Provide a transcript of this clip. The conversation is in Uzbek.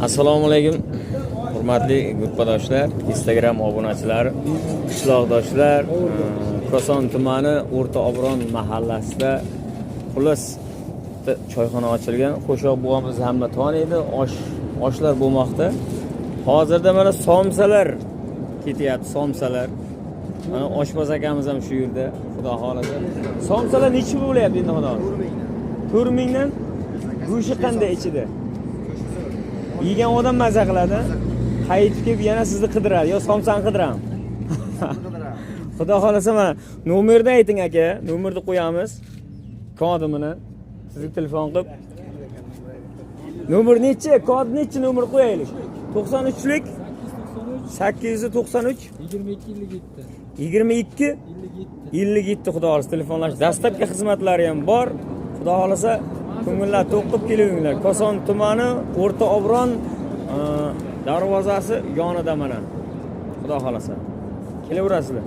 Assalomu alaykum. Hurmatli gruppadoshlar, Instagram obunachilari, qishloqdoshlar, Koson tumani O'rta Obron mahallasida xullas choyxona ochilgan. Qo'shoq buvamiz hamma taniydi. Oshlar bo'lmoqda. Hozirda mana somsalar ketyapti, somsalar. Mana oshpaz akamiz ham shu yerda, xudo xolasa. Somsalar necha bo'lyapti endi xudo? 4000 dan. Go'shi qanday ichida? Yegan odam mazza qiladi. Qaytib kelib yana sizni qidiradi yo somsani qidiraman. Xudo xolasa mana nomerni ayting aka, nomerni qo'yamiz. Kodimini sizga telefon qilib. Nomer nechi? Kod nechi nomer qo'yaylik? 93lik 893 22 57 xudo xolasa telefonlash. Dastlabki xizmatlari ham bor. Xudo xolasa ko'ngillar to'qib kelinglar. Koson tumani O'rta Obron darvozasi yonida mana. Xudo xolasa. Kelaverasizlar.